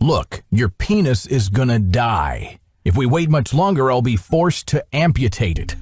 Look, your penis is gonna die. If we wait much longer, I'll be forced to amputate it.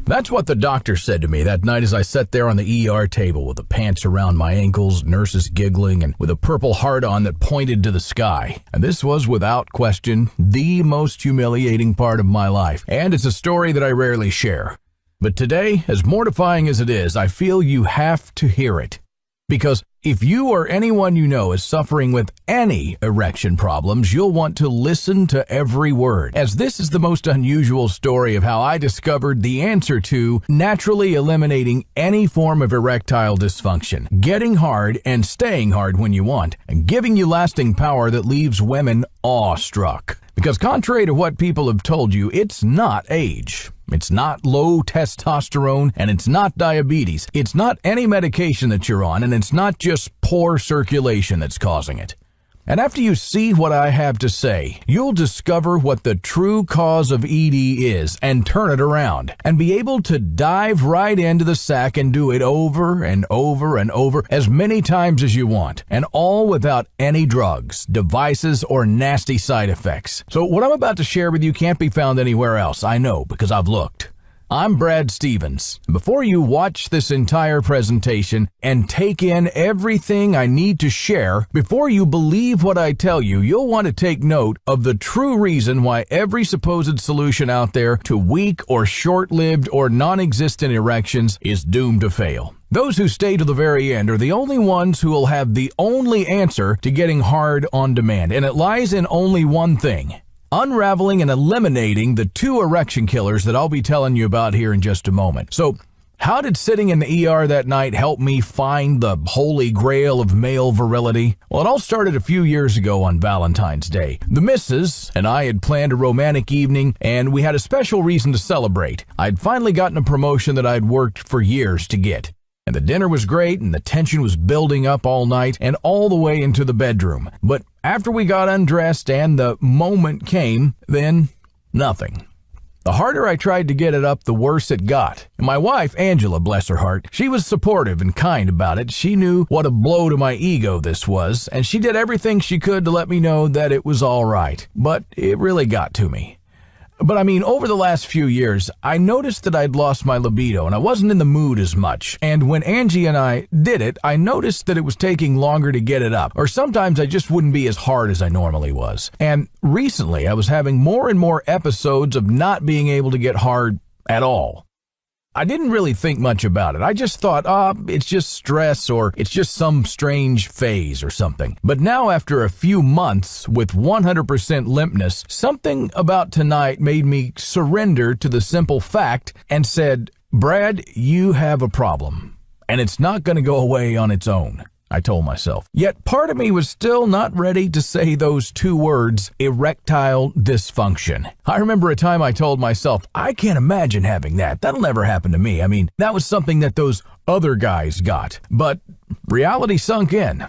That's what the doctor said to me that night as I sat there on the ER table with the pants around my ankles, nurses giggling, and with a purple heart on that pointed to the sky. And this was, without question, the most humiliating part of my life, and it's a story that I rarely share. But today, as mortifying as it is, I feel you have to hear it. Because if you or anyone you know is suffering with any erection problems, you'll want to listen to every word, as this is the most unusual story of how I discovered the answer to naturally eliminating any form of erectile dysfunction, getting hard and staying hard when you want, and giving you lasting power that leaves women awestruck. Because contrary to what people have told you, it's not age. It's not low testosterone, and it's not diabetes. It's not any medication that you're on, and it's not just poor circulation that's causing it. And after you see what I have to say, you'll discover what the true cause of ED is and turn it around and be able to dive right into the sack and do it over and over and over as many times as you want, and all without any drugs, devices, or nasty side effects. So what I'm about to share with you can't be found anywhere else. I know, because I've looked. I'm Brad Stevens. Before you watch this entire presentation and take in everything I need to share, before you believe what I tell you, you'll want to take note of the true reason why every supposed solution out there to weak or short-lived or non-existent erections is doomed to fail. Those who stay to the very end are the only ones who will have the only answer to getting hard on demand, and it lies in only one thing: unraveling and eliminating the 2 erection killers that I'll be telling you about here in just a moment. So, how did sitting in the ER that night help me find the holy grail of male virility? Well, it all started a few years ago on Valentine's Day. The missus and I had planned a romantic evening, and we had a special reason to celebrate. I'd finally gotten a promotion that I'd worked for years to get. And the dinner was great, and the tension was building up all night and all the way into the bedroom. But after we got undressed and the moment came, then nothing. The harder I tried to get it up, the worse it got. And my wife, Angela, bless her heart, she was supportive and kind about it. She knew what a blow to my ego this was, and she did everything she could to let me know that it was all right. But it really got to me. But I mean, over the last few years, I noticed that I'd lost my libido and I wasn't in the mood as much. And when Angie and I did it, I noticed that it was taking longer to get it up, or sometimes I just wouldn't be as hard as I normally was. And recently, I was having more and more episodes of not being able to get hard at all. I didn't really think much about it. I just thought, it's just stress, or it's just some strange phase or something. But now, after a few months with 100% limpness, something about tonight made me surrender to the simple fact and said, Brad, you have a problem, and it's not going to go away on its own, I told myself. Yet part of me was still not ready to say those 2 words, erectile dysfunction. I remember a time I told myself, I can't imagine having that. That'll never happen to me. I mean, that was something that those other guys got. But reality sunk in.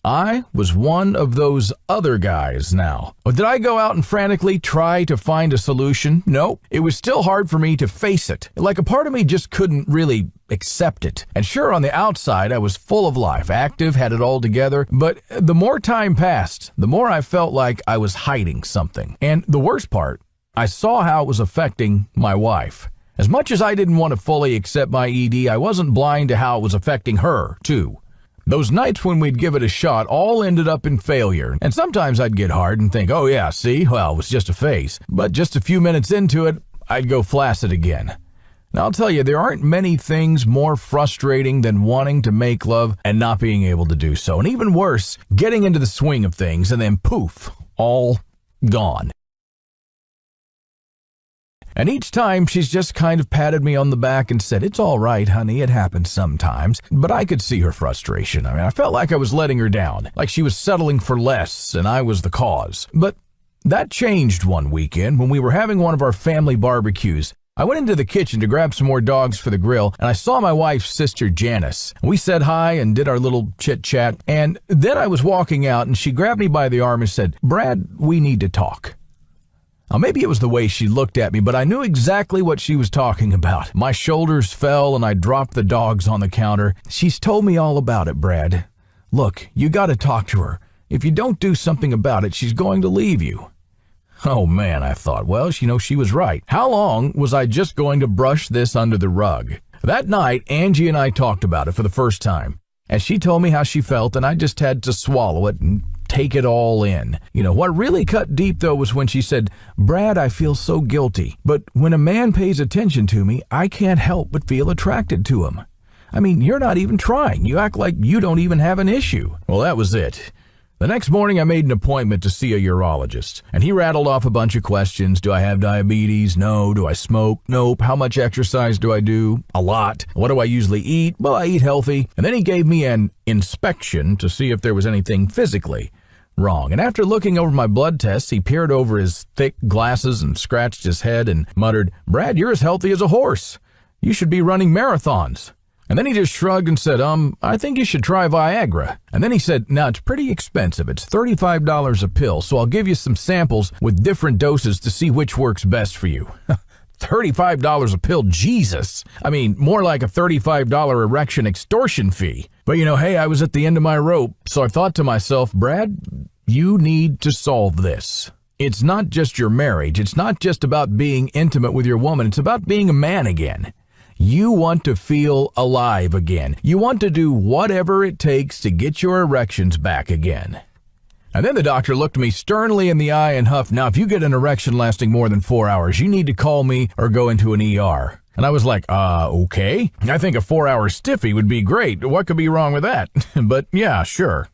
I was one of those other guys now. But did I go out and frantically try to find a solution? No, it was still hard for me to face it. Like a part of me just couldn't really accept it. And sure, on the outside, I was full of life, active, had it all together. But the more time passed, the more I felt like I was hiding something. And the worst part, I saw how it was affecting my wife. As much as I didn't want to fully accept my ED, I wasn't blind to how it was affecting her, too. Those nights when we'd give it a shot all ended up in failure, and sometimes I'd get hard and think, oh yeah, see, well, it was just a phase. But just a few minutes into it, I'd go flaccid again. Now, I'll tell you, there aren't many things more frustrating than wanting to make love and not being able to do so. And even worse, getting into the swing of things and then poof, all gone. And each time, she's just kind of patted me on the back and said, it's all right, honey, it happens sometimes. But I could see her frustration. I felt like I was letting her down, like she was settling for less and I was the cause. But that changed one weekend when we were having one of our family barbecues. I went into the kitchen to grab some more dogs for the grill, and I saw my wife's sister, Janice. We said hi and did our little chit-chat, and then I was walking out, and she grabbed me by the arm and said, Brad, we need to talk. Now, maybe it was the way she looked at me, but I knew exactly what she was talking about. My shoulders fell, and I dropped the dogs on the counter. She's told me all about it, Brad. Look, you got to talk to her. If you don't do something about it, she's going to leave you. Oh man, I thought, well, she was right. How long was I just going to brush this under the rug? That night, Angie and I talked about it for the first time, and she told me how she felt, and I just had to swallow it and take it all in. What really cut deep, though, was when she said, "Brad, I feel so guilty, but when a man pays attention to me, I can't help but feel attracted to him. I mean, you're not even trying. You act like you don't even have an issue." Well, that was it. The next morning, I made an appointment to see a urologist, and he rattled off a bunch of questions. Do I have diabetes? No. Do I smoke? Nope. How much exercise do I do? A lot. What do I usually eat? Well, I eat healthy. And then he gave me an inspection to see if there was anything physically wrong. And after looking over my blood tests, he peered over his thick glasses and scratched his head and muttered, "Brad, you're as healthy as a horse. You should be running marathons." And then he just shrugged and said, I think you should try Viagra. And then he said, "Now, it's pretty expensive. It's $35 a pill, so I'll give you some samples with different doses to see which works best for you." $35 a pill, Jesus. I mean, more like a $35 erection extortion fee. But hey, I was at the end of my rope, so I thought to myself, Brad, you need to solve this. It's not just your marriage. It's not just about being intimate with your woman. It's about being a man again. You want to feel alive again. You want to do whatever it takes to get your erections back again. And then the doctor looked me sternly in the eye and huffed, "Now, if you get an erection lasting more than 4 hours, you need to call me or go into an ER. And I was like, okay. I think a 4-hour stiffy would be great. What could be wrong with that? But yeah, sure.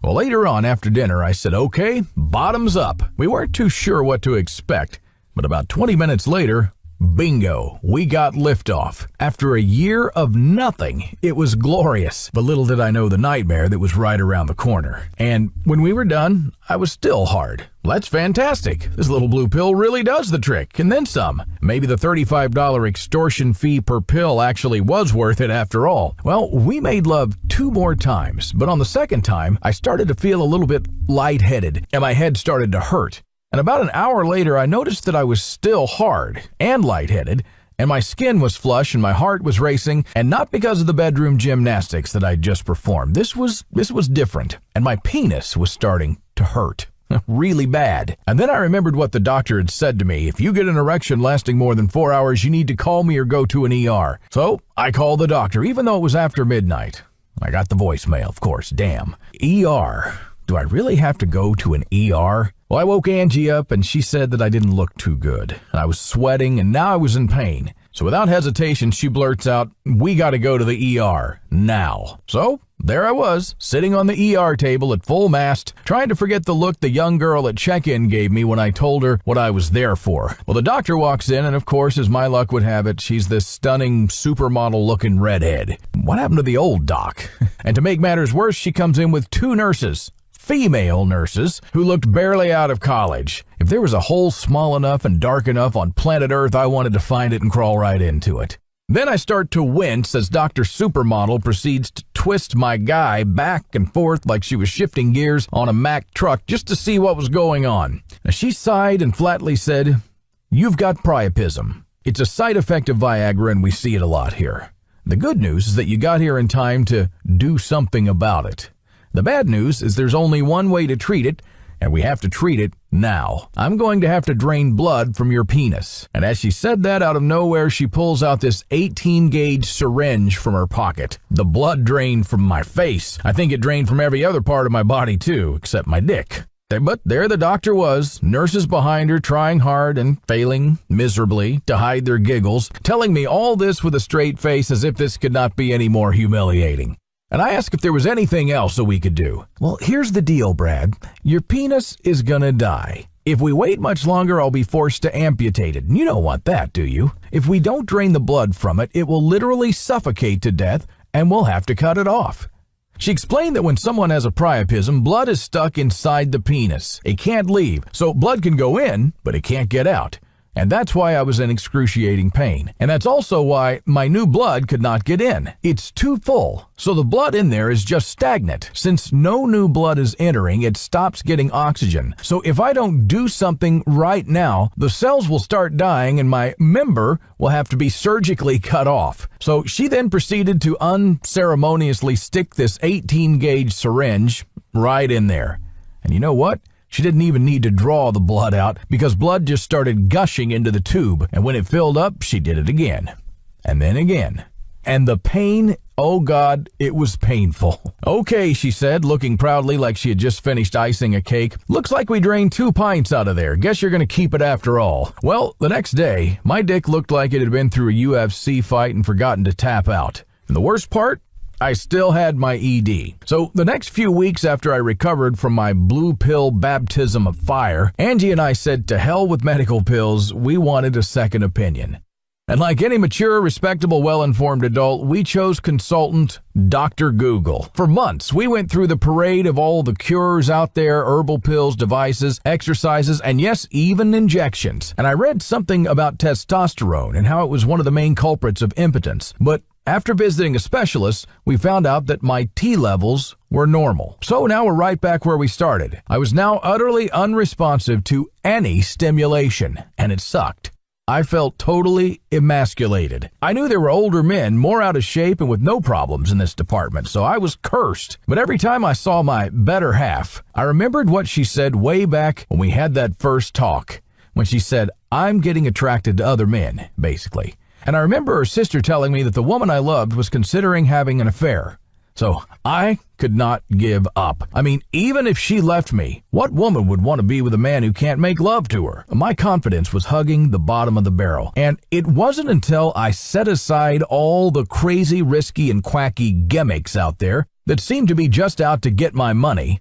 Well, later on after dinner, I said, okay, bottoms up. We weren't too sure what to expect, but about 20 minutes later, bingo, we got liftoff. After a year of nothing, it was glorious. But little did I know the nightmare that was right around the corner. And when we were done, I was still hard. Well, that's fantastic. This little blue pill really does the trick, and then some. Maybe the $35 extortion fee per pill actually was worth it after all. Well, we made love 2 more times, but on the second time, I started to feel a little bit lightheaded, and my head started to hurt. And about an hour later, I noticed that I was still hard and lightheaded, and my skin was flush and my heart was racing, and not because of the bedroom gymnastics that I'd just performed. This was different, and my penis was starting to hurt. Really bad. And then I remembered what the doctor had said to me. If you get an erection lasting more than 4 hours, you need to call me or go to an ER. So I called the doctor, even though it was after midnight. I got the voicemail, of course. Damn. ER. Do I really have to go to an ER? Well, I woke Angie up and she said that I didn't look too good. I was sweating and now I was in pain. So without hesitation, she blurts out, "We got to go to the ER now." So there I was, sitting on the ER table at full mast, trying to forget the look the young girl at check-in gave me when I told her what I was there for. Well, the doctor walks in, and of course, as my luck would have it, she's this stunning, supermodel-looking redhead. What happened to the old doc? And to make matters worse, she comes in with 2 nurses. Female nurses who looked barely out of college. If there was a hole small enough and dark enough on planet Earth, I wanted to find it and crawl right into it. Then I start to wince as Dr. Supermodel proceeds to twist my guy back and forth like she was shifting gears on a Mack truck just to see what was going on. Now, she sighed and flatly said, "You've got priapism. It's a side effect of Viagra and we see it a lot here. The good news is that you got here in time to do something about it. The bad news is there's only one way to treat it, and we have to treat it now. I'm going to have to drain blood from your penis." And as she said that, out of nowhere, she pulls out this 18-gauge syringe from her pocket. The blood drained from my face. I think it drained from every other part of my body, too, except my dick. But there the doctor was, nurses behind her trying hard and failing miserably to hide their giggles, telling me all this with a straight face as if this could not be any more humiliating. And I asked if there was anything else that we could do. "Well, here's the deal, Brad. Your penis is gonna die. If we wait much longer, I'll be forced to amputate it. And you don't want that, do you? If we don't drain the blood from it, it will literally suffocate to death, and we'll have to cut it off." She explained that when someone has a priapism, blood is stuck inside the penis. It can't leave, so blood can go in, but it can't get out. And that's why I was in excruciating pain. And that's also why my new blood could not get in. It's too full, so the blood in there is just stagnant. Since no new blood is entering, it stops getting oxygen. So if I don't do something right now, the cells will start dying and my member will have to be surgically cut off. So she then proceeded to unceremoniously stick this 18-gauge syringe right in there. And you know what? She didn't even need to draw the blood out because blood just started gushing into the tube, and when it filled up, she did it again. And then again. And the pain, oh God, it was painful. Okay, she said, looking proudly like she had just finished icing a cake. Looks like we drained 2 pints out of there. Guess you're going to keep it after all. Well, the next day, my dick looked like it had been through a UFC fight and forgotten to tap out. And the worst part? I still had my ED. So the next few weeks after I recovered from my blue pill baptism of fire, Angie and I said to hell with medical pills, we wanted a second opinion. And like any mature, respectable, well-informed adult, we chose consultant Dr. Google. For months, we went through the parade of all the cures out there, herbal pills, devices, exercises, and yes, even injections. And I read something about testosterone and how it was one of the main culprits of impotence. But after visiting a specialist, we found out that my T levels were normal. So now we're right back where we started. I was now utterly unresponsive to any stimulation, and it sucked. I felt totally emasculated. I knew there were older men, more out of shape and with no problems in this department, so I was cursed. But every time I saw my better half, I remembered what she said way back when we had that first talk, when she said, I'm getting attracted to other men, basically. And I remember her sister telling me that the woman I loved was considering having an affair. So I could not give up. I mean, even if she left me, what woman would want to be with a man who can't make love to her? My confidence was hugging the bottom of the barrel. And it wasn't until I set aside all the crazy, risky, and quacky gimmicks out there that seemed to be just out to get my money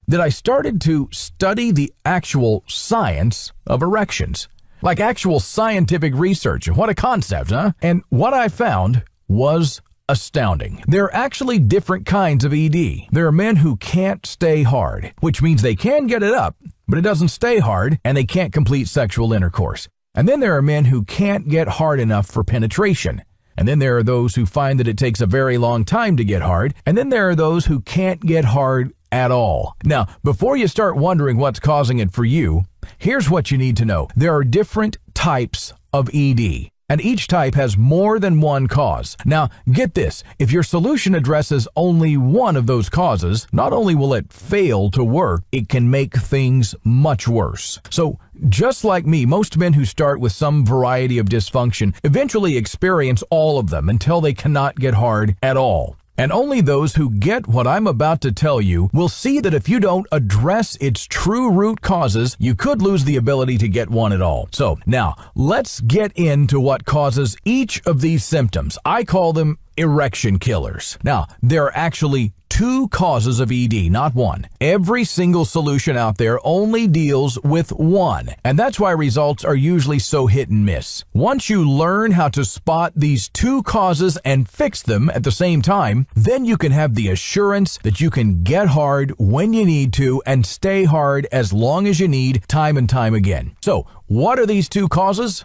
that I started to study the actual science of erections. Like actual scientific research. What a concept, huh? And what I found was astounding. There are actually different kinds of ED. There are men who can't stay hard, which means they can get it up, but it doesn't stay hard, and they can't complete sexual intercourse. And then there are men who can't get hard enough for penetration. And then there are those who find that it takes a very long time to get hard. And then there are those who can't get hard at all. Now, before you start wondering what's causing it for you, here's what you need to know. There are different types of ED. And each type has more than one cause. Now, get this, if your solution addresses only one of those causes, not only will it fail to work, it can make things much worse. So, just like me, most men who start with some variety of dysfunction eventually experience all of them until they cannot get hard at all. And only those who get what I'm about to tell you will see that if you don't address its true root causes, you could lose the ability to get one at all. So now, let's get into what causes each of these symptoms. I call them erection killers. Now, there are actually 2 causes of ED, not one. Every single solution out there only deals with one, and that's why results are usually so hit and miss. Once you learn how to spot these 2 causes and fix them at the same time, then you can have the assurance that you can get hard when you need to and stay hard as long as you need, time and time again. So, what are these 2 causes?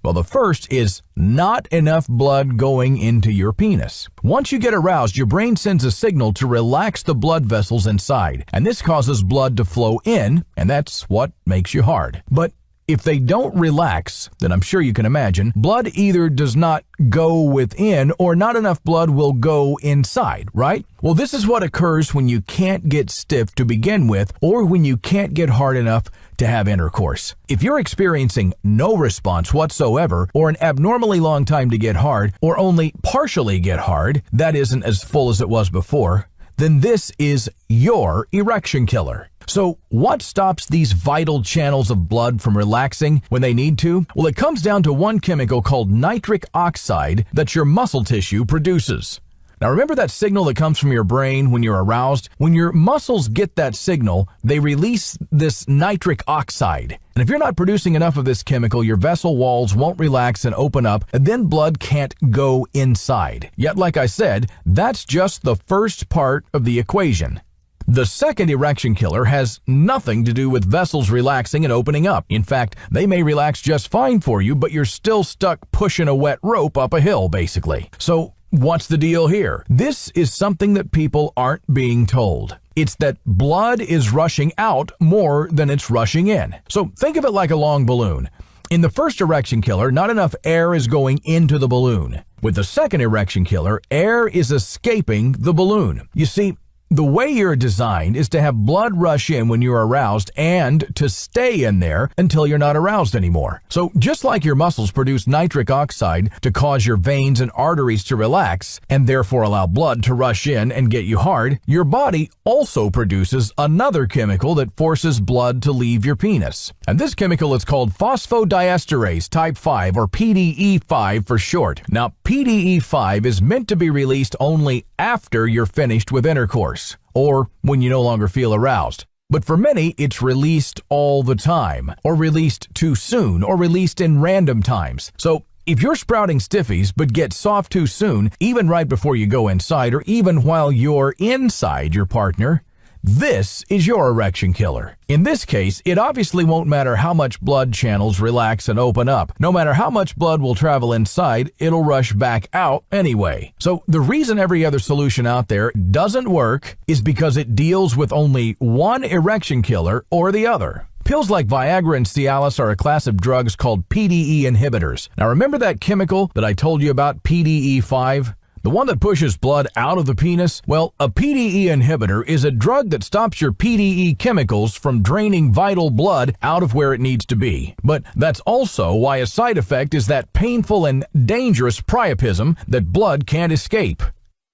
Well, the first is not enough blood going into your penis. Once you get aroused, your brain sends a signal to relax the blood vessels inside, and this causes blood to flow in, and that's what makes you hard. But if they don't relax, then I'm sure you can imagine, blood either does not go within or not enough blood will go inside, right? Well, this is what occurs when you can't get stiff to begin with or when you can't get hard enough to have intercourse. If you're experiencing no response whatsoever or an abnormally long time to get hard or only partially get hard, that isn't as full as it was before, then this is your erection killer. So what stops these vital channels of blood from relaxing when they need to? Well, it comes down to one chemical called nitric oxide that your muscle tissue produces. Now remember that signal that comes from your brain when you're aroused? When your muscles get that signal, they release this nitric oxide. And if you're not producing enough of this chemical, your vessel walls won't relax and open up, and then blood can't go inside. Yet, like I said, that's just the first part of the equation. The second erection killer has nothing to do with vessels relaxing and opening up. In fact, they may relax just fine for you, but you're still stuck pushing a wet rope up a hill, basically. So, what's the deal here? This is something that people aren't being told. It's that blood is rushing out more than it's rushing in. So think of it like a long balloon. In the first erection killer, not enough air is going into the balloon. With the second erection killer, air is escaping the balloon. You see, the way you're designed is to have blood rush in when you're aroused and to stay in there until you're not aroused anymore. So just like your muscles produce nitric oxide to cause your veins and arteries to relax and therefore allow blood to rush in and get you hard, your body also produces another chemical that forces blood to leave your penis. And this chemical is called phosphodiesterase type 5, or PDE5 for short. Now, PDE5 is meant to be released only after you're finished with intercourse, or when you no longer feel aroused. But for many, it's released all the time, or released too soon, or released in random times. So if you're sprouting stiffies but get soft too soon, even right before you go inside, or even while you're inside your partner, this is your erection killer. In this case, it obviously won't matter how much blood channels relax and open up. No matter how much blood will travel inside, it'll rush back out anyway. So the reason every other solution out there doesn't work is because it deals with only one erection killer or the other. Pills like Viagra and Cialis are a class of drugs called PDE inhibitors. Now remember that chemical that I told you about, PDE5? The one that pushes blood out of the penis? Well, a PDE inhibitor is a drug that stops your PDE chemicals from draining vital blood out of where it needs to be. But that's also why a side effect is that painful and dangerous priapism that blood can't escape.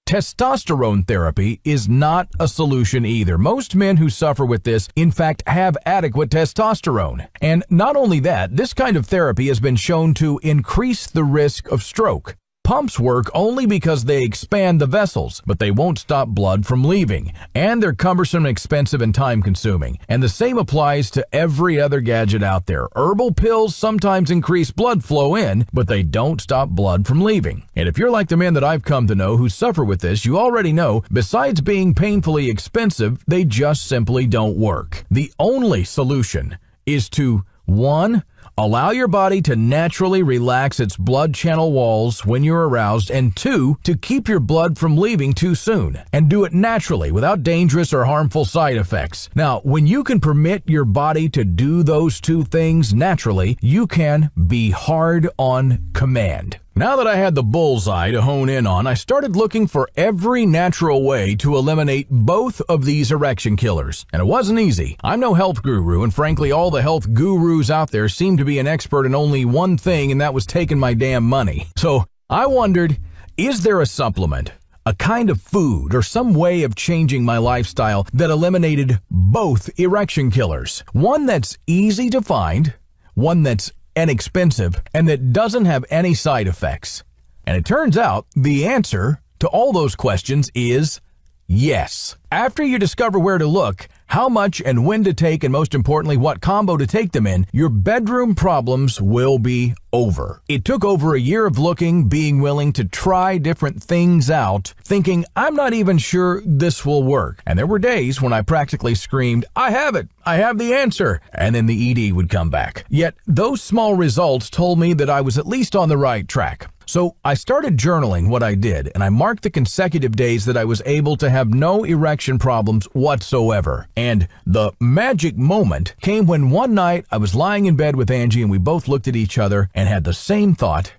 Testosterone therapy is not a solution either. Most men who suffer with this, in fact, have adequate testosterone. And not only that, this kind of therapy has been shown to increase the risk of stroke. Pumps work only because they expand the vessels, but they won't stop blood from leaving, and they're cumbersome, expensive, and time-consuming. And the same applies to every other gadget out there. Herbal pills sometimes increase blood flow in, but they don't stop blood from leaving. And if you're like the men that I've come to know who suffer with this, you already know, besides being painfully expensive, they just simply don't work. The only solution is to 1. Allow your body to naturally relax its blood channel walls when you're aroused, and 2, to keep your blood from leaving too soon, and do it naturally without dangerous or harmful side effects. Now, when you can permit your body to do those two things naturally, you can be hard on command. Now that I had the bullseye to hone in on, I started looking for every natural way to eliminate both of these erection killers. And it wasn't easy. I'm no health guru, and frankly, all the health gurus out there seem to be an expert in only one thing, and that was taking my damn money. So I wondered, is there a supplement, a kind of food, or some way of changing my lifestyle that eliminated both erection killers? One that's easy to find, one that's inexpensive, and that doesn't have any side effects. And it turns out the answer to all those questions is yes. After you discover where to look, how much and when to take, and most importantly, what combo to take them in, your bedroom problems will be over. It took over a year of looking, being willing to try different things out, thinking, I'm not even sure this will work. And there were days when I practically screamed, I have it! I have the answer! And then the ED would come back. Yet, those small results told me that I was at least on the right track. So I started journaling what I did, and I marked the consecutive days that I was able to have no erection problems whatsoever. And the magic moment came when one night I was lying in bed with Angie, and we both looked at each other and had the same thought.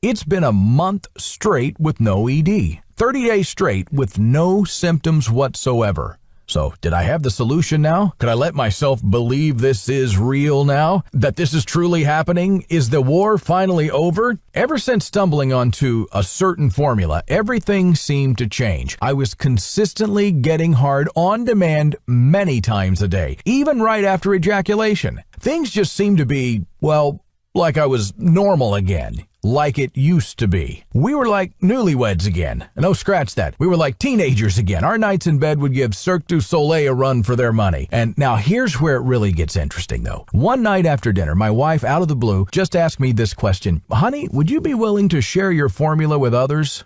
It's been a month straight with no ED. 30 days straight with no symptoms whatsoever. So, did I have the solution now? Could I let myself believe this is real now? That this is truly happening? Is the war finally over? Ever since stumbling onto a certain formula, everything seemed to change. I was consistently getting hard on demand many times a day, even right after ejaculation. Things just seemed to be, well, like I was normal again. Like it used to be. We were like newlyweds again. No, scratch that. We were like teenagers again. Our nights in bed would give Cirque du Soleil a run for their money. And now here's where it really gets interesting, though. One night after dinner, my wife, out of the blue, just asked me this question. Honey, would you be willing to share your formula with others?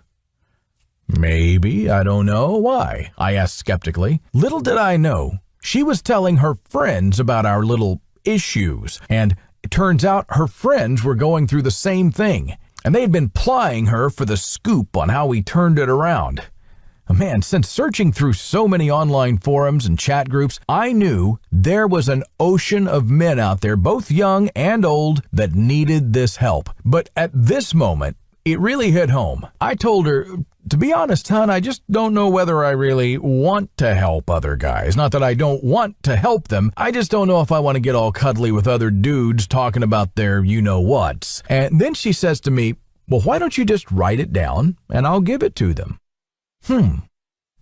Maybe. I don't know. Why? I asked skeptically. Little did I know, she was telling her friends about our little issues, and it turns out her friends were going through the same thing, and they had been plying her for the scoop on how we turned it around. Man, since searching through so many online forums and chat groups, I knew there was an ocean of men out there, both young and old, that needed this help. But at this moment, it really hit home. I told her, to be honest, hon, I just don't know whether I really want to help other guys. Not that I don't want to help them. I just don't know if I want to get all cuddly with other dudes talking about their you-know-whats. And then she says to me, well, why don't you just write it down and I'll give it to them?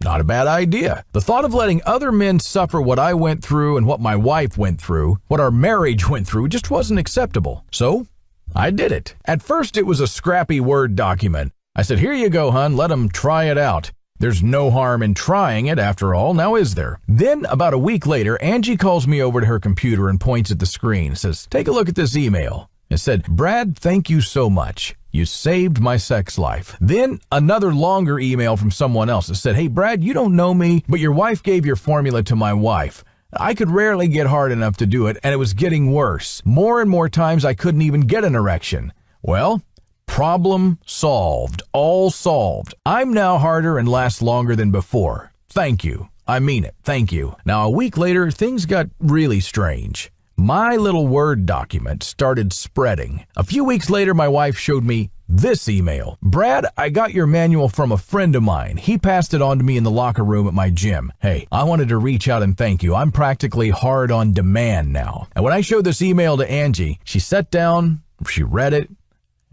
Not a bad idea. The thought of letting other men suffer what I went through and what my wife went through, what our marriage went through, just wasn't acceptable. So I did it. At first, it was a scrappy Word document. I said, here you go, hon, let them try it out. There's no harm in trying it after all, now is there? Then, about a week later, Angie calls me over to her computer and points at the screen, says, take a look at this email. It said, Brad, thank you so much. You saved my sex life. Then another longer email from someone else that said, hey, Brad, you don't know me, but your wife gave your formula to my wife. I could rarely get hard enough to do it, and it was getting worse. More and more times I couldn't even get an erection. Well, problem solved. All solved. I'm now harder and last longer than before. Thank you. I mean it. Thank you. Now, a week later, things got really strange. My little Word document started spreading. A few weeks later, my wife showed me this email. Brad, I got your manual from a friend of mine. He passed it on to me in the locker room at my gym. Hey, I wanted to reach out and thank you. I'm practically hard on demand now. And when I showed this email to Angie, she sat down, she read it,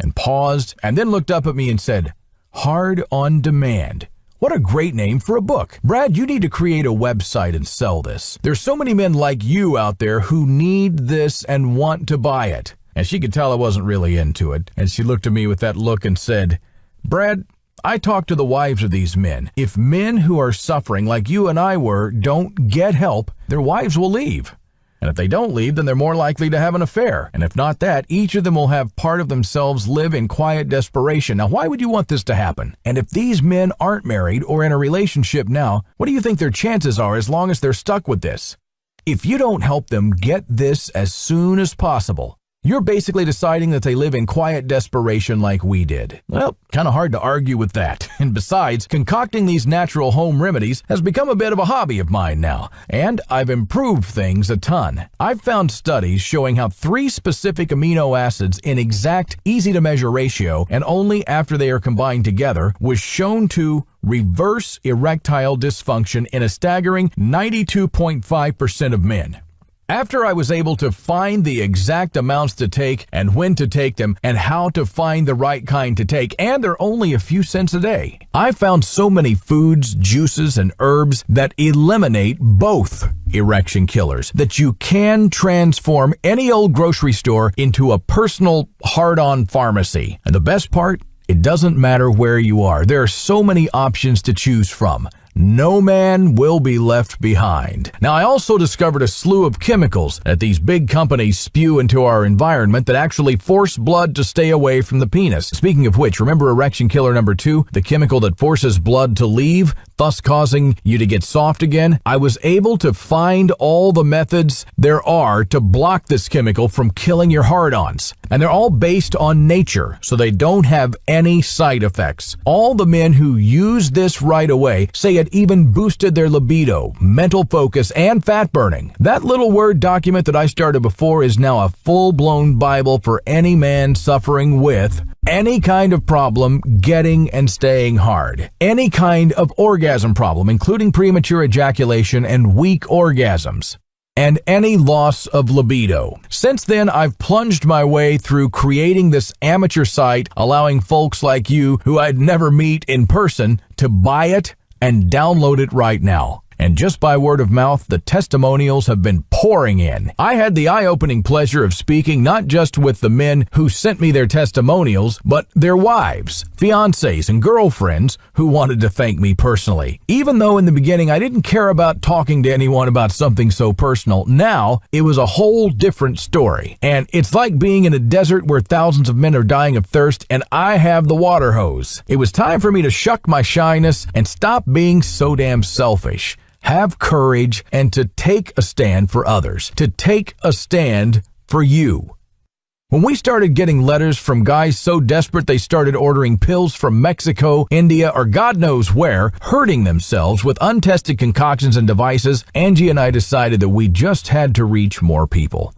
and paused, and then looked up at me and said, hard on demand. What a great name for a book. Brad, you need to create a website and sell this. There's so many men like you out there who need this and want to buy it. And she could tell I wasn't really into it. And she looked at me with that look and said, Brad, I talk to the wives of these men. If men who are suffering like you and I were don't get help, their wives will leave. And if they don't leave, then they're more likely to have an affair. And if not that, each of them will have part of themselves live in quiet desperation. Now, why would you want this to happen? And if these men aren't married or in a relationship now, what do you think their chances are as long as they're stuck with this? If you don't help them get this as soon as possible, you're basically deciding that they live in quiet desperation like we did. Well, kind of hard to argue with that. And besides, concocting these natural home remedies has become a bit of a hobby of mine now, and I've improved things a ton. I've found studies showing how 3 specific amino acids in exact, easy-to-measure ratio, and only after they are combined together, was shown to reverse erectile dysfunction in a staggering 92.5% of men. After I was able to find the exact amounts to take and when to take them and how to find the right kind to take, and they're only a few cents a day, I found so many foods, juices, and herbs that eliminate both erection killers that you can transform any old grocery store into a personal hard-on pharmacy. And the best part, it doesn't matter where you are. There are so many options to choose from. No man will be left behind. Now, I also discovered a slew of chemicals that these big companies spew into our environment that actually force blood to stay away from the penis. Speaking of which, remember erection killer number 2, the chemical that forces blood to leave, thus causing you to get soft again? I was able to find all the methods there are to block this chemical from killing your hard-ons. And they're all based on nature, so they don't have any side effects. All the men who use this right away say it even boosted their libido, mental focus, and fat burning. That little Word document that I started before is now a full-blown Bible for any man suffering with any kind of problem getting and staying hard. Any kind of orgasm problem, including premature ejaculation and weak orgasms. And any loss of libido. Since then, I've plunged my way through creating this amateur site, allowing folks like you who I'd never meet in person to buy it and download it right now. And just by word of mouth, the testimonials have been pouring in. I had the eye-opening pleasure of speaking not just with the men who sent me their testimonials, but their wives, fiancés, and girlfriends who wanted to thank me personally. Even though in the beginning I didn't care about talking to anyone about something so personal, now it was a whole different story. And it's like being in a desert where thousands of men are dying of thirst and I have the water hose. It was time for me to shuck my shyness and stop being so damn selfish. Have courage and to take a stand for others, to take a stand for you. When we started getting letters from guys so desperate they started ordering pills from Mexico, India, or God knows where, hurting themselves with untested concoctions and devices, Angie and I decided that we just had to reach more people.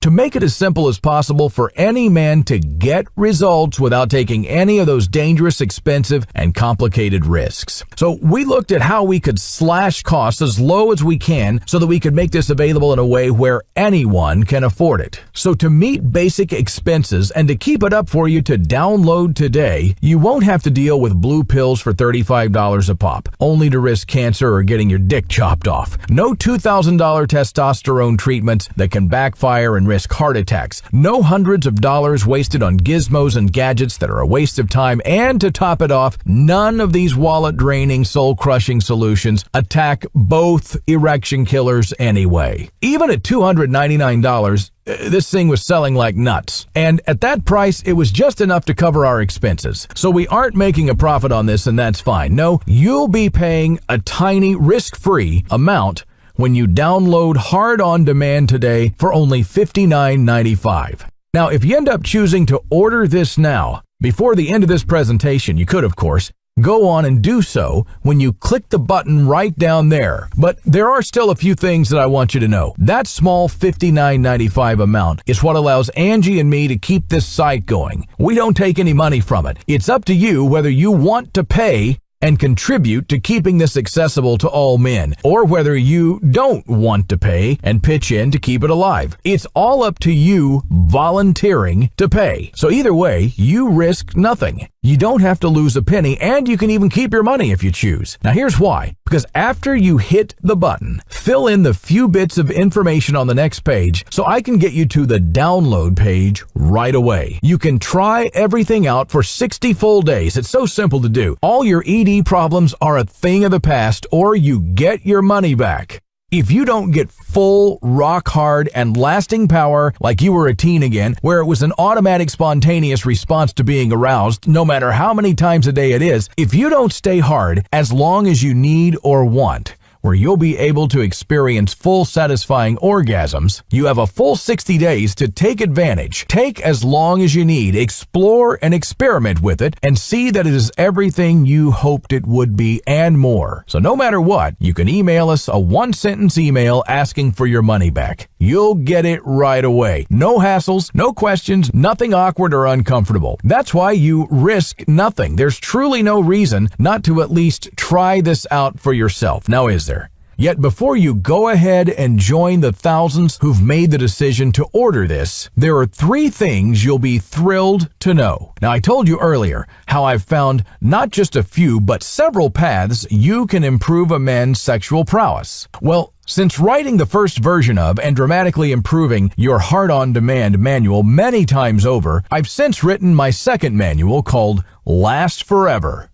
to make it as simple as possible for any man to get results without taking any of those dangerous, expensive, and complicated risks. So we looked at how we could slash costs as low as we can so that we could make this available in a way where anyone can afford it. So to meet basic expenses and to keep it up for you to download today, you won't have to deal with blue pills for $35 a pop, only to risk cancer or getting your dick chopped off. No $2,000 testosterone treatments that can backfire and risk heart attacks. No hundreds of dollars wasted on gizmos and gadgets that are a waste of time. And to top it off, none of these wallet-draining, soul-crushing solutions attack both erection killers anyway. Even at $299, this thing was selling like nuts. And at that price, it was just enough to cover our expenses. So we aren't making a profit on this, and that's fine. No, you'll be paying a tiny, risk-free amount when you download Hard On Demand today for only $59.95. Now, if you end up choosing to order this now, before the end of this presentation, you could, of course, go on and do so when you click the button right down there. But there are still a few things that I want you to know. That small $59.95 amount is what allows Angie and me to keep this site going. We don't take any money from it. It's up to you whether you want to pay and contribute to keeping this accessible to all men, or whether you don't want to pay and pitch in to keep it alive. It's all up to you volunteering to pay. So either way, you risk nothing. You don't have to lose a penny, and you can even keep your money if you choose. Now here's why. Because after you hit the button, fill in the few bits of information on the next page so I can get you to the download page right away. You can try everything out for 60 full days. It's so simple to do. All your ED problems are a thing of the past, or you get your money back. If you don't get full, rock-hard, and lasting power like you were a teen again, where it was an automatic, spontaneous response to being aroused, no matter how many times a day it is, if you don't stay hard as long as you need or want, where you'll be able to experience full, satisfying orgasms, you have a full 60 days to take advantage. Take as long as you need, explore and experiment with it, and see that it is everything you hoped it would be and more. So no matter what, you can email us a one-sentence email asking for your money back. You'll get it right away. No hassles, no questions, nothing awkward or uncomfortable. That's why you risk nothing. There's truly no reason not to at least try this out for yourself. Now, is there? Yet before you go ahead and join the thousands who've made the decision to order this, there are 3 things you'll be thrilled to know. Now, I told you earlier how I've found not just a few, but several paths you can improve a man's sexual prowess. Well, since writing the first version of and dramatically improving your Hard On Demand manual many times over, I've since written my second manual called Last Forever.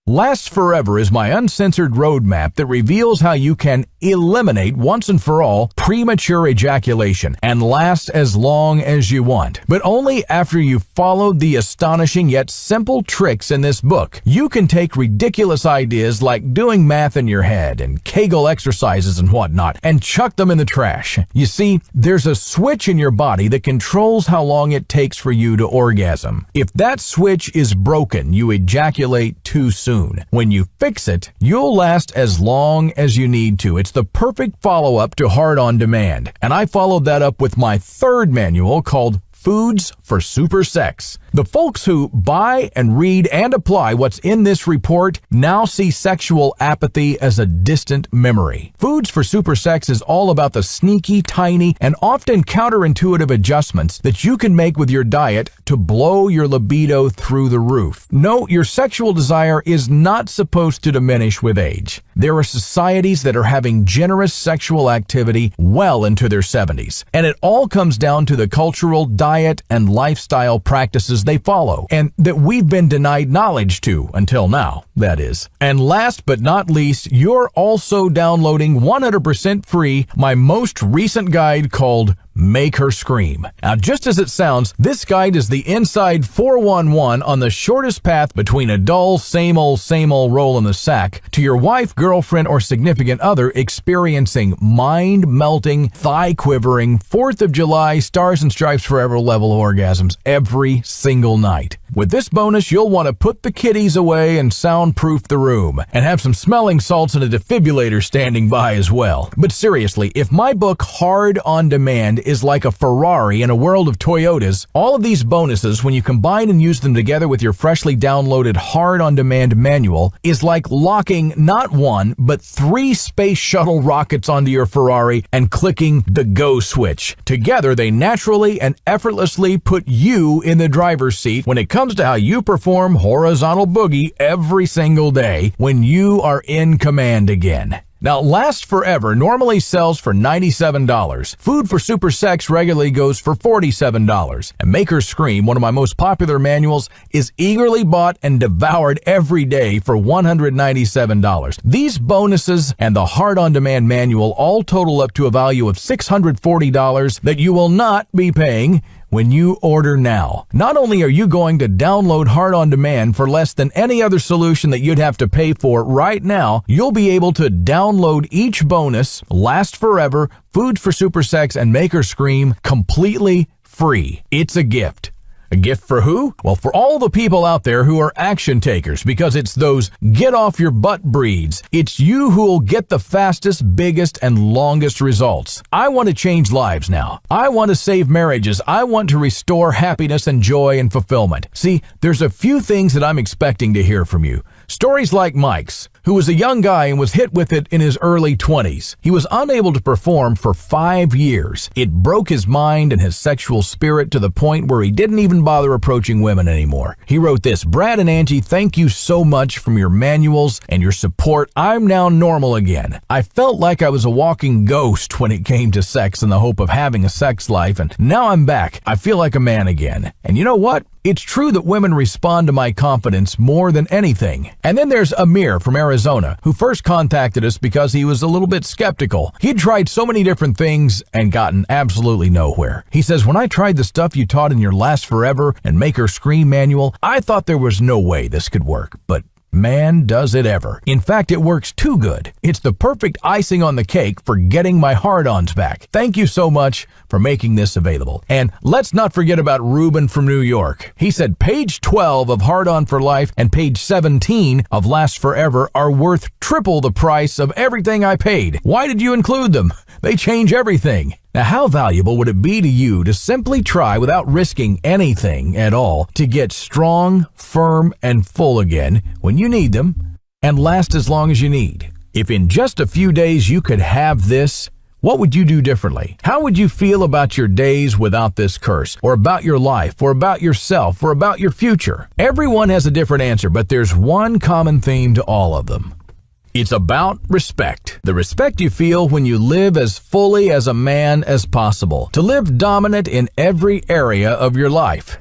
Last Forever is my uncensored roadmap that reveals how you can eliminate once and for all premature ejaculation and last as long as you want. But only after you've followed the astonishing yet simple tricks in this book. You can take ridiculous ideas like doing math in your head and Kegel exercises and whatnot and chuck them in the trash. You see, there's a switch in your body that controls how long it takes for you to orgasm. If that switch is broken, you ejaculate too soon. When you fix it, you'll last as long as you need to. It's the perfect follow-up to Hard On Demand. And I followed that up with my third manual called Foods for Super Sex. The folks who buy and read and apply what's in this report now see sexual apathy as a distant memory. Foods for Super Sex is all about the sneaky, tiny, and often counterintuitive adjustments that you can make with your diet to blow your libido through the roof. No, your sexual desire is not supposed to diminish with age. There are societies that are having generous sexual activity well into their 70s, and it all comes down to the cultural, diet, and lifestyle practices they follow, and that we've been denied knowledge to until now, that is. And last but not least, you're also downloading 100% free my most recent guide called Make Her Scream. Now, just as it sounds, this guide is the inside 411 on the shortest path between a dull, same old roll in the sack to your wife, girlfriend, or significant other experiencing mind-melting, thigh-quivering, 4th of July, Stars and Stripes Forever level orgasms every single night. With this bonus, you'll want to put the kiddies away and soundproof the room, and have some smelling salts and a defibrillator standing by as well. But seriously, if my book Hard On Demand is like a Ferrari in a world of Toyotas. All of these bonuses, when you combine and use them together with your freshly downloaded hard-on-demand manual, is like locking not one, but 3 space shuttle rockets onto your Ferrari and clicking the go switch. Together, they naturally and effortlessly put you in the driver's seat when it comes to how you perform horizontal boogie every single day when you are in command again. Now, Last Forever normally sells for $97. Food for Super Sex regularly goes for $47. And Maker's Scream, one of my most popular manuals, is eagerly bought and devoured every day for $197. These bonuses and the hard-on-demand manual all total up to a value of $640 that you will not be paying when you order now. Not only are you going to download Hard on Demand for less than any other solution that you'd have to pay for right now, you'll be able to download each bonus, Last Forever, Food for Super Sex, and Maker's Scream completely free. It's a gift. A gift for who? Well, for all the people out there who are action takers, because it's those get off your butt breeds. It's you who will get the fastest, biggest, and longest results. I want to change lives now. I want to save marriages. I want to restore happiness and joy and fulfillment. See, there's a few things that I'm expecting to hear from you. Stories like Mike's, who was a young guy and was hit with it in his early 20s. He was unable to perform for 5 years. It broke his mind and his sexual spirit to the point where he didn't even bother approaching women anymore. He wrote this, "Brad and Angie, thank you so much for your manuals and your support. I'm now normal again. I felt like I was a walking ghost when it came to sex in the hope of having a sex life, and now I'm back. I feel like a man again. And you know what? It's true that women respond to my confidence more than anything." And then there's Amir from Arizona, who first contacted us because he was a little bit skeptical. He'd tried so many different things and gotten absolutely nowhere. He says, "When I tried the stuff you taught in your Last Forever and Maker's Scream manual, I thought there was no way this could work, but man, does it ever. In fact, it works too good. It's the perfect icing on the cake for getting my hard-ons back. Thank you so much for making this available." And let's not forget about Ruben from New York. He said, "Page 12 of Hard On for Life and page 17 of Last Forever are worth triple the price of everything I paid. Why did you include them? They change everything." Now, how valuable would it be to you to simply try without risking anything at all to get strong, firm, and full again when you need them and last as long as you need? If in just a few days you could have this, what would you do differently? How would you feel about your days without this curse, or about your life, or about yourself, or about your future? Everyone has a different answer, but there's one common theme to all of them. It's about respect. The respect you feel when you live as fully as a man as possible. To live dominant in every area of your life.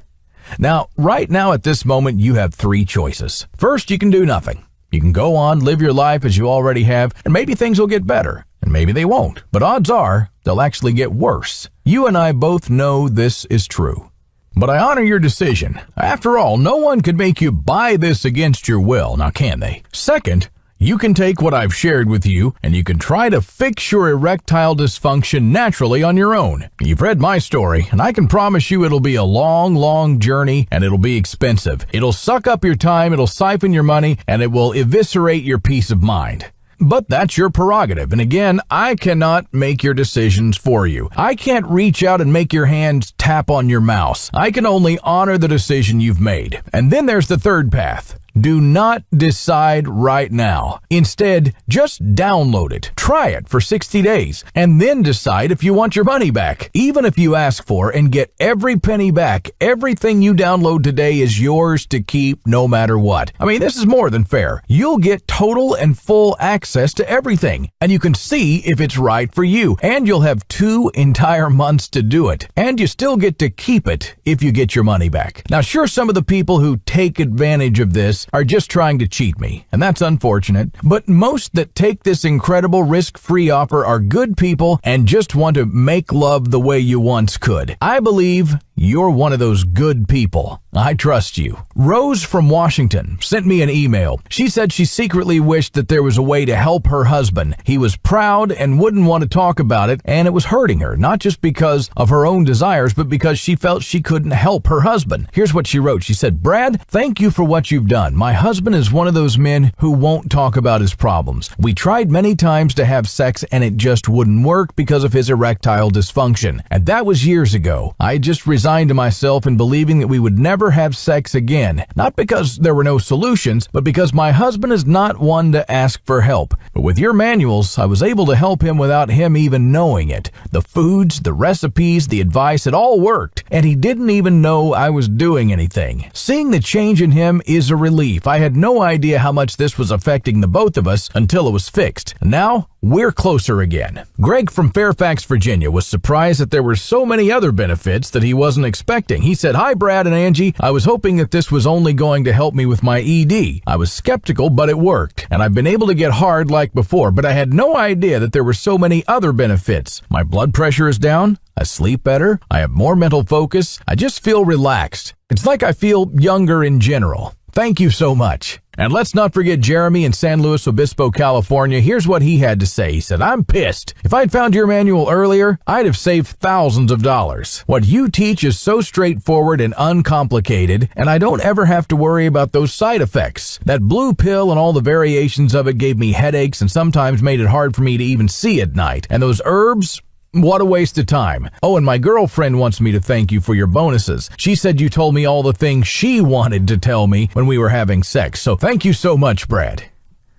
Now, right now at this moment, you have 3 choices. First, you can do nothing. You can go on, live your life as you already have, and maybe things will get better. And maybe they won't. But odds are, they'll actually get worse. You and I both know this is true. But I honor your decision. After all, no one could make you buy this against your will, now can they? Second, you can take what I've shared with you and you can try to fix your erectile dysfunction naturally on your own. You've read my story, and I can promise you it'll be a long, long journey, and it'll be expensive. It'll suck up your time, it'll siphon your money, and it will eviscerate your peace of mind. But that's your prerogative, and again, I cannot make your decisions for you. I can't reach out and make your hands tap on your mouse. I can only honor the decision you've made. And then there's the third path. Do not decide right now. Instead, just download it. Try it for 60 days and then decide if you want your money back. Even if you ask for and get every penny back, everything you download today is yours to keep no matter what. I mean, this is more than fair. You'll get total and full access to everything, and you can see if it's right for you. And you'll have 2 entire months to do it. And you still get to keep it if you get your money back. Now, sure, some of the people who take advantage of this are just trying to cheat me, and that's unfortunate. But most that take this incredible risk-free offer are good people and just want to make love the way you once could. I believe You're one of those good people. I trust you. Rose from Washington sent me an email. She said she secretly wished that there was a way to help her husband. He was proud and wouldn't want to talk about it, and it was hurting her, not just because of her own desires, but because she felt she couldn't help her husband. Here's what she wrote. She said, "Brad, thank you for what you've done. My husband is one of those men who won't talk about his problems. We tried many times to have sex, and it just wouldn't work because of his erectile dysfunction. And that was years ago. I just resigned to myself in believing that we would never have sex again, not because there were no solutions, but because my husband is not one to ask for help. But with your manuals, I was able to help him without him even knowing it. The foods, the recipes, the advice, it all worked, and he didn't even know I was doing anything. Seeing the change in him is a relief. I had no idea how much this was affecting the both of us until it was fixed. Now, we're closer again." Greg from Fairfax, Virginia was surprised that there were so many other benefits that he wasn't expecting. He said, "Hi, Brad and Angie. I was hoping that this was only going to help me with my ED. I was skeptical, but it worked. And I've been able to get hard like before, but I had no idea that there were so many other benefits. My blood pressure is down. I sleep better. I have more mental focus. I just feel relaxed. It's like I feel younger in general. Thank you so much." And let's not forget Jeremy in San Luis Obispo, California. Here's what he had to say. He said, "I'm pissed. If I'd found your manual earlier, I'd have saved thousands of dollars. What you teach is so straightforward and uncomplicated, and I don't ever have to worry about those side effects. That blue pill and all the variations of it gave me headaches and sometimes made it hard for me to even see at night. And those herbs? What a waste of time. Oh, and my girlfriend wants me to thank you for your bonuses. She said you told me all the things she wanted to tell me when we were having sex. So thank you so much, Brad."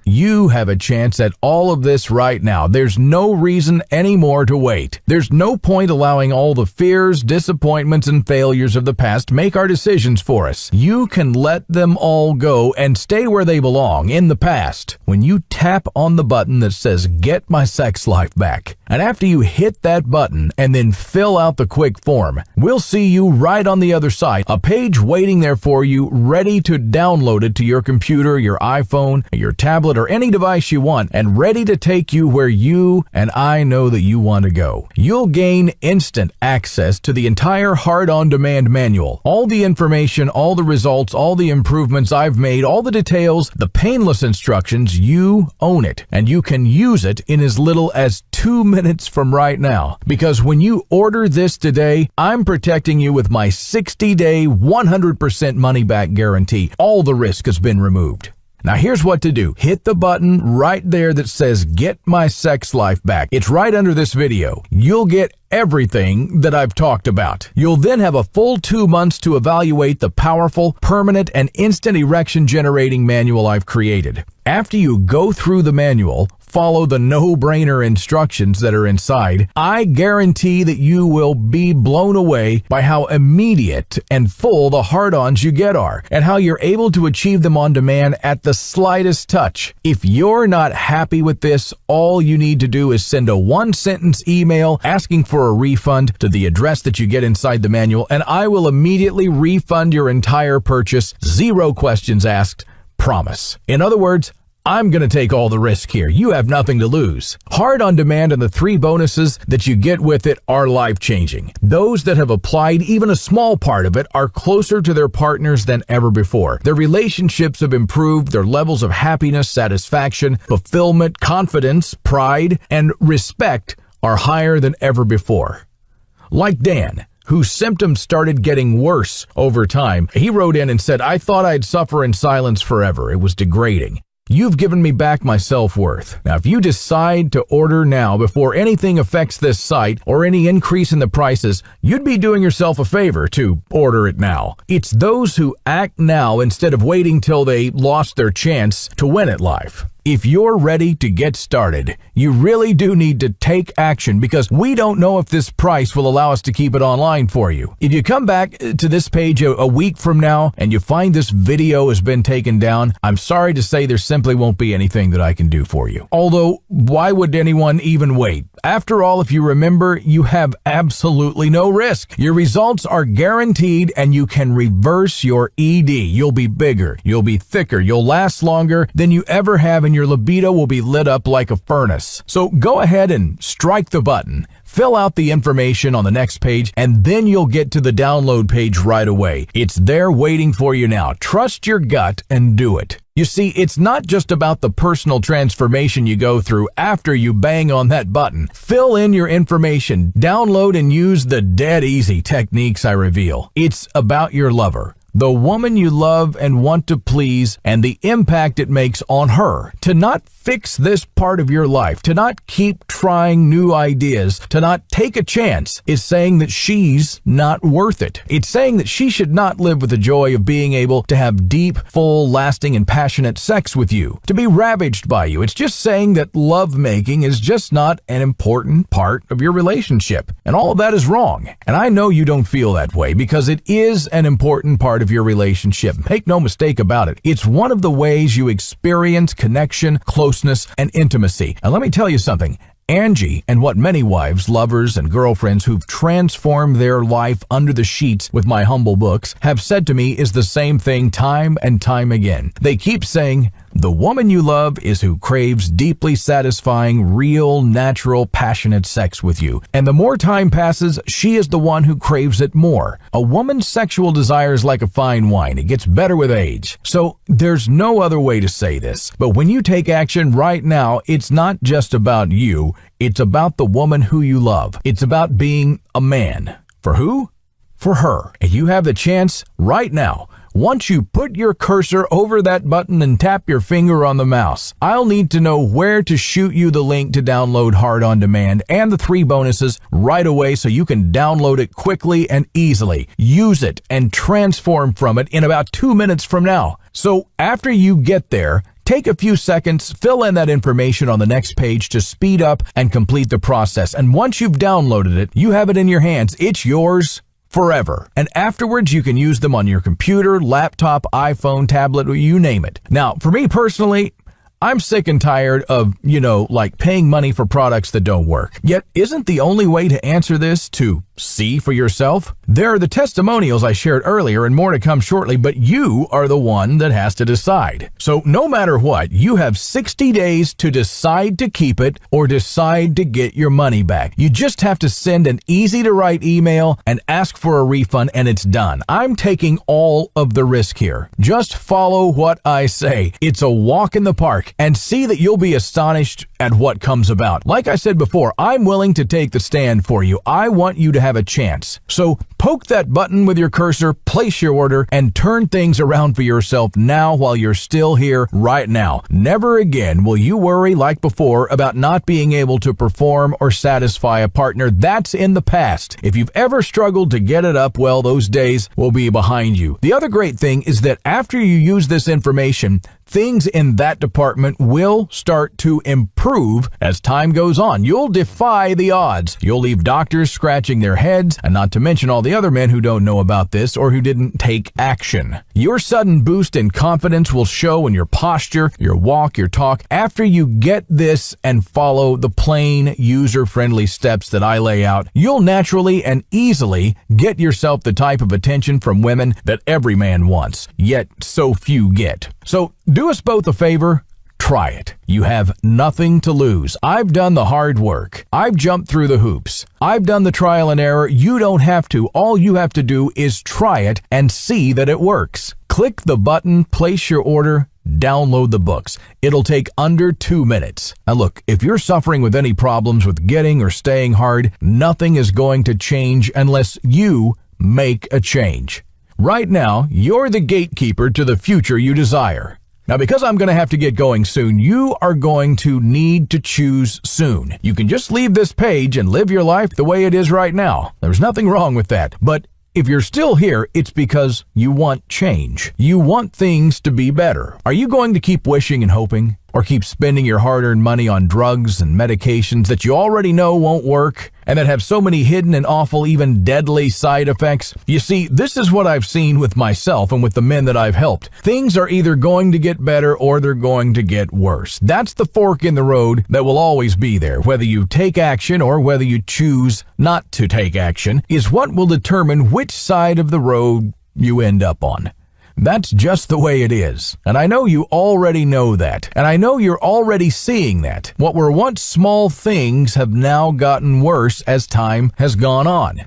You have a chance at all of this right now. There's no reason anymore to wait. There's no point allowing all the fears, disappointments, and failures of the past make our decisions for us. You can let them all go and stay where they belong, in the past, when you tap on the button that says, "Get my sex life back." And after you hit that button and then fill out the quick form, we'll see you right on the other side, a page waiting there for you, ready to download it to your computer, your iPhone, your tablet, or any device you want, and ready to take you where you and I know that you want to go. You'll gain instant access to the entire Hard On Demand manual. All the information, all the results, all the improvements I've made, all the details, the painless instructions, you own it. And you can use it in as little as 2 minutes from right now. Because when you order this today, I'm protecting you with my 60-day, 100% money-back guarantee. All the risk has been removed. Now here's what to do. Hit the button right there that says "Get my sex life back." It's right under this video. You'll get everything that I've talked about. You'll then have a full 2 months to evaluate the powerful, permanent, and instant erection generating manual I've created. After you go through the manual, follow the no-brainer instructions that are inside, I guarantee that you will be blown away by how immediate and full the hard-ons you get are, and how you're able to achieve them on demand at the slightest touch. If you're not happy with this, all you need to do is send a one-sentence email asking for a refund to the address that you get inside the manual, and I will immediately refund your entire purchase, 0 questions asked. Promise. In other words, I'm going to take all the risk here. You have nothing to lose. Hard On Demand and the 3 bonuses that you get with it are life-changing. Those that have applied even a small part of it are closer to their partners than ever before. Their relationships have improved. Their levels of happiness, satisfaction, fulfillment, confidence, pride, and respect are higher than ever before. Like Dan, whose symptoms started getting worse over time. He wrote in and said, "I thought I'd suffer in silence forever. It was degrading. You've given me back my self-worth." Now, if you decide to order now before anything affects this site or any increase in the prices, you'd be doing yourself a favor to order it now. It's those who act now instead of waiting till they lost their chance to win at life. If you're ready to get started, you really do need to take action, because we don't know if this price will allow us to keep it online for you. If you come back to this page a week from now and you find this video has been taken down, I'm sorry to say there simply won't be anything that I can do for you. Although, why would anyone even wait? After all, if you remember, you have absolutely no risk. Your results are guaranteed, and you can reverse your ED. You'll be bigger, you'll be thicker, you'll last longer than you ever have in your libido will be lit up like a furnace. So go ahead and strike the button. Fill out the information on the next page, and then you'll get to the download page right away. It's there waiting for you now. Trust your gut and do it. You see, it's not just about the personal transformation you go through after you bang on that button. Fill in your information, download and use the dead easy techniques I reveal. It's about your lover, the woman you love and want to please, and the impact it makes on her. To not fix this part of your life, to not keep trying new ideas, to not take a chance, is saying that she's not worth it. It's saying that she should not live with the joy of being able to have deep, full, lasting, and passionate sex with you, to be ravaged by you. It's just saying that lovemaking is just not an important part of your relationship. And all of that is wrong. And I know you don't feel that way because it is an important part of your relationship. Make no mistake about it. It's one of the ways you experience connection, closeness, and intimacy. And let me tell you something. Angie, and what many wives, lovers, and girlfriends who've transformed their life under the sheets with my humble books have said to me is the same thing time and time again. They keep saying, the woman you love is who craves deeply satisfying, real, natural, passionate sex with you. And the more time passes, she is the one who craves it more. A woman's sexual desire is like a fine wine. It gets better with age. So there's no other way to say this. But when you take action right now, it's not just about you. It's about the woman who you love. It's about being a man. For who? For her. And you have the chance right now. Once you put your cursor over that button and tap your finger on the mouse, I'll need to know where to shoot you the link to download Hard On Demand and the 3 bonuses right away so you can download it quickly and easily. Use it and transform from it in about 2 minutes from now. So after you get there, take a few seconds, fill in that information on the next page to speed up and complete the process. And once you've downloaded it, you have it in your hands. It's yours forever. And afterwards, you can use them on your computer, laptop, iPhone, tablet, you name it. Now, for me personally, I'm sick and tired of, like paying money for products that don't work. Yet, isn't the only way to answer this to see for yourself? There are the testimonials I shared earlier and more to come shortly, but you are the one that has to decide. So no matter what, you have 60 days to decide to keep it or decide to get your money back. You just have to send an easy-to-write email and ask for a refund, and it's done. I'm taking all of the risk here. Just follow what I say. It's a walk in the park, and see that you'll be astonished at what comes about. Like I said before, I'm willing to take the stand for you. I want you to have a chance. So poke that button with your cursor, place your order, and turn things around for yourself now while you're still here right now. Never again will you worry like before about not being able to perform or satisfy a partner. That's in the past. If you've ever struggled to get it up, well, those days will be behind you. The other great thing is that after you use this information, things in that department will start to improve as time goes on. You'll defy the odds. You'll leave doctors scratching their heads, and not to mention all the other men who don't know about this or who didn't take action. Your sudden boost in confidence will show in your posture, your walk, your talk. After you get this and follow the plain, user-friendly steps that I lay out, you'll naturally and easily get yourself the type of attention from women that every man wants, yet so few get. So do us both a favor. Try it. You have nothing to lose. I've done the hard work. I've jumped through the hoops. I've done the trial and error. You don't have to. All you have to do is try it and see that it works. Click the button, place your order, download the books. It'll take under 2 minutes. Now look, if you're suffering with any problems with getting or staying hard, nothing is going to change unless you make a change. Right now, you're the gatekeeper to the future you desire. Now, because I'm going to have to get going soon, you are going to need to choose soon. You can just leave this page and live your life the way it is right now. There's nothing wrong with that. But if you're still here, it's because you want change. You want things to be better. Are you going to keep wishing and hoping? Or keep spending your hard-earned money on drugs and medications that you already know won't work and that have so many hidden and awful, even deadly side effects? You see, this is what I've seen with myself and with the men that I've helped. Things are either going to get better or they're going to get worse. That's the fork in the road that will always be there. Whether you take action or whether you choose not to take action is what will determine which side of the road you end up on. That's just the way it is. And I know you already know that. And I know you're already seeing that. What were once small things have now gotten worse as time has gone on.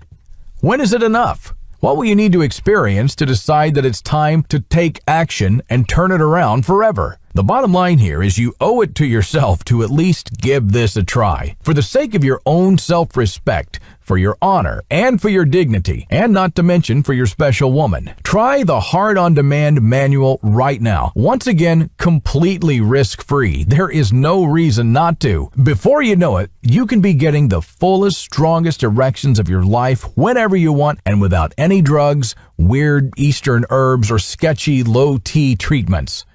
When is it enough? What will you need to experience to decide that it's time to take action and turn it around forever? The bottom line here is you owe it to yourself to at least give this a try. For the sake of your own self-respect, for your honor, and for your dignity, and not to mention for your special woman. Try the Hard on Demand manual right now. Once again, completely risk-free. There is no reason not to. Before you know it, you can be getting the fullest, strongest erections of your life whenever you want and without any drugs, weird Eastern herbs, or sketchy low-T treatments.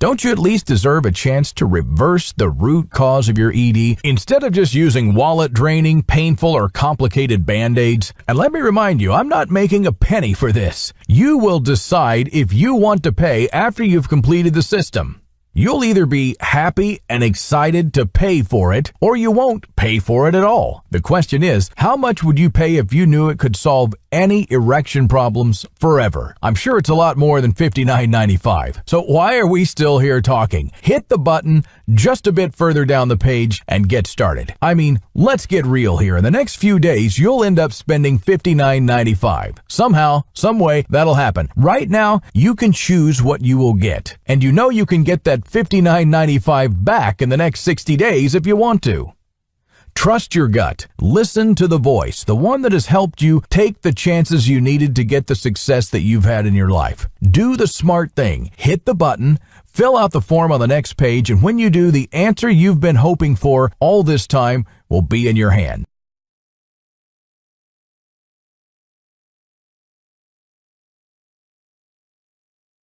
Don't you at least deserve a chance to reverse the root cause of your ED instead of just using wallet-draining, painful, or complicated Band-Aids? And let me remind you, I'm not making a penny for this. You will decide if you want to pay after you've completed the system. You'll either be happy and excited to pay for it, or you won't pay for it at all. The question is, how much would you pay if you knew it could solve any erection problems forever? I'm sure it's a lot more than $59.95. So why are we still here talking? Hit the button just a bit further down the page and get started. I mean, let's get real here. In the next few days, you'll end up spending $59.95. Somehow, some way, that'll happen. Right now, you can choose what you will get. And you know you can get that $59.95 back in the next 60 days if you want to. Trust your gut. Listen to the voice, the one that has helped you take the chances you needed to get the success that you've had in your life. Do the smart thing. Hit the button, fill out the form on the next page, and when you do, the answer you've been hoping for all this time will be in your hand.